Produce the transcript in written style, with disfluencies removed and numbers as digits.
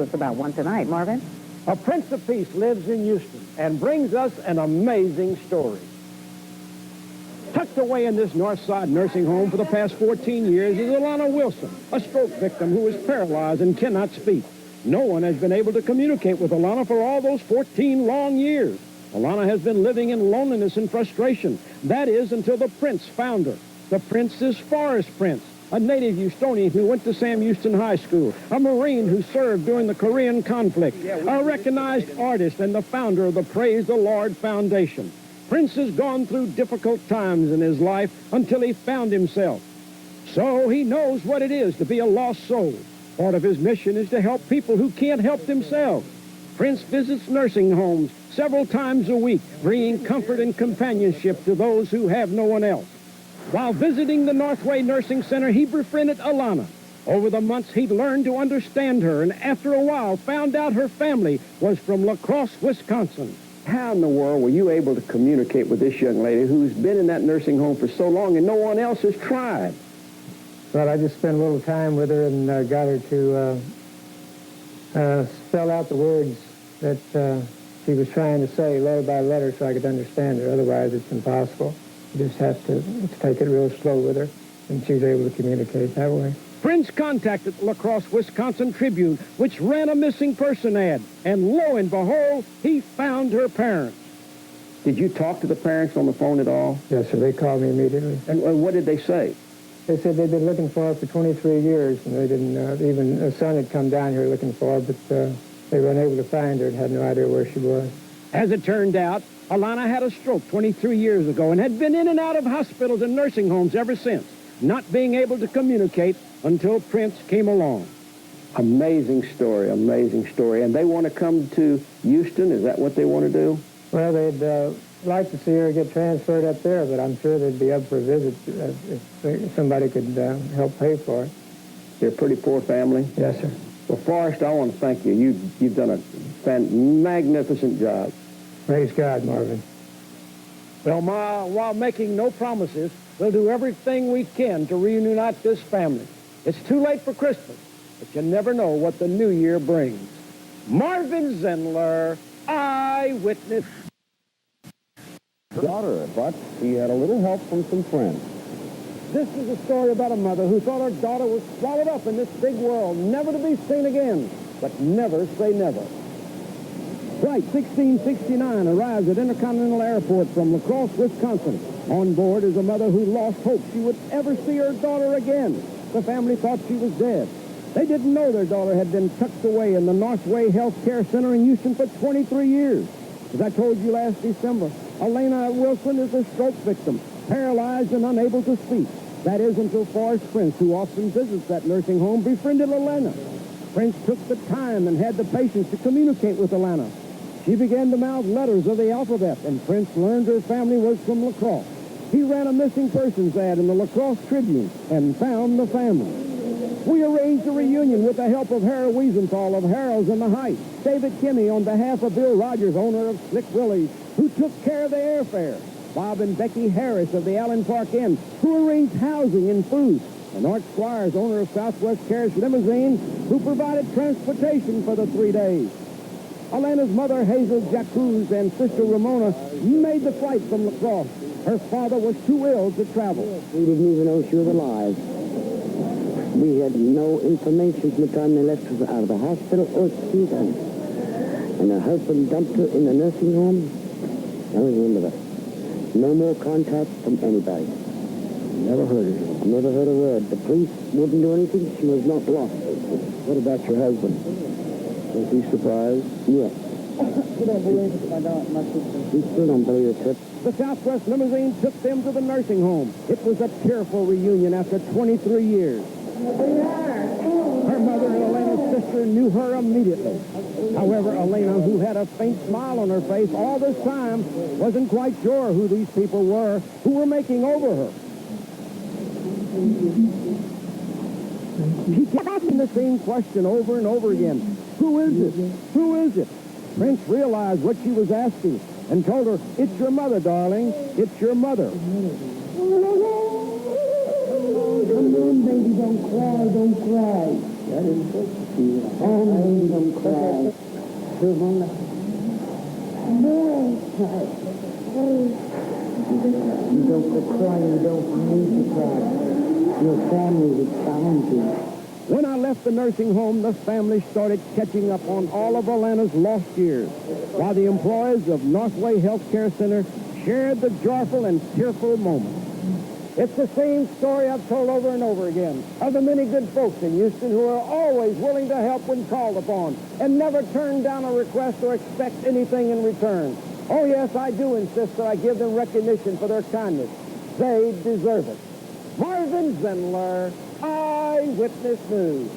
to us about one tonight. Marvin? A Prince of Peace lives in Houston and brings us an amazing story. Tucked away in this North Side nursing home for the past 14 years is Alana Wilson, a stroke victim who is paralyzed and cannot speak. No one has been able to communicate with Alana for all those 14 long years. Alana has been living in loneliness and frustration. That is until the Prince found her. The Prince is Forrest Prince, a native Houstonian who went to Sam Houston High School, a Marine who served during the Korean conflict, a recognized artist and the founder of the Praise the Lord Foundation. Prince has gone through difficult times in his life until he found himself. So he knows what it is to be a lost soul. Part of his mission is to help people who can't help themselves. Prince visits nursing homes several times a week, bringing comfort and companionship to those who have no one else. While visiting the Northway Nursing Center, he befriended Alana. Over the months, he'd learned to understand her, and after a while, found out her family was from La Crosse, Wisconsin. How in the world were you able to communicate with this young lady who's been in that nursing home for so long and no one else has tried? Well, I just spent a little time with her and got her to spell out the words that she was trying to say letter by letter so I could understand her. Otherwise, it's impossible. You just have to take it real slow with her, and she was able to communicate that way. Prince contacted the La Crosse, Wisconsin Tribune, which ran a missing person ad, and lo and behold, he found her parents. Did you talk to the parents on the phone at all? Yes, sir. They called me immediately. And what did they say? They said they'd been looking for her for 23 years, and they didn't, even a son had come down here looking for her, but they were unable to find her and had no idea where she was. As it turned out, Alana had a stroke 23 years ago and had been in and out of hospitals and nursing homes ever since, not being able to communicate until Prince came along. Amazing story, amazing story. And they want to come to Houston? Is that what they want to do? Well, they'd like to see her get transferred up there, but I'm sure they'd be up for a visit if somebody could help pay for it. They're a pretty poor family? Yes, sir. Well, Forrest, I want to thank you. You've done a magnificent job. Praise God, Marvin. Well, Ma, while making no promises, we'll do everything we can to reunite this family. It's too late for Christmas, but you never know what the new year brings. Marvin Zindler, Eyewitness. Daughter, but he had a little help from some friends. This is a story about a mother who thought her daughter was swallowed up in this big world, never to be seen again, but never say never. Flight 1669 arrives at Intercontinental Airport from La Crosse, Wisconsin. On board is a mother who lost hope she would ever see her daughter again. The family thought she was dead. They didn't know their daughter had been tucked away in the Northway Health Care Center in Houston for 23 years. As I told you last December, Alana Wilson is a stroke victim, paralyzed and unable to speak. That is until Forrest Prince, who often visits that nursing home, befriended Alana. Prince took the time and had the patience to communicate with Alana. She began to mouth letters of the alphabet, and Prince learned her family was from La Crosse. He ran a missing persons ad in the La Crosse Tribune and found the family. We arranged a reunion with the help of Harold Wiesenthal of Harold's in the Heights, David Kinney on behalf of Bill Rogers, owner of Slick Willie's, who took care of the airfare, Bob and Becky Harris of the Allen Park Inn, who arranged housing and food, and Art Squires, owner of Southwest Carriage Limousine, who provided transportation for the 3 days. Alana's mother, Hazel Jacuz, and sister Ramona made the flight from La Crosse. Her father was too ill to travel. We didn't even know she was alive. We had no information from the time they left her out of the hospital or see her. And her husband dumped her in the nursing home. That was the end of it. No more contact from anybody. Never heard of her. Never heard a word. The police wouldn't do anything. She was not lost. What about your husband? Was he surprised? Yes. You don't believe it, my sister. We still don't believe it, Trip. The Southwest limousine took them to the nursing home. It was a tearful reunion after 23 years. Her mother and Alana's sister knew her immediately. However, Alana, who had a faint smile on her face all this time, wasn't quite sure who these people were who were making over her. She kept asking the same question over and over again. Who is it? Who is it? Prince realized what she was asking and told her, "It's your mother, darling. It's your mother." Come on, baby, don't cry, don't cry. That is good. Oh, don't cry. Silvana. No. You don't cry. You don't need to cry. Your family has found you. When I left the nursing home, the family started catching up on all of Alana's lost years, while the employees of Northway Health Care Center shared the joyful and tearful moments. It's the same story I've told over and over again of the many good folks in Houston who are always willing to help when called upon and never turn down a request or expect anything in return. Oh, yes, I do insist that I give them recognition for their kindness. They deserve it. Marvin Zindler, Eyewitness News.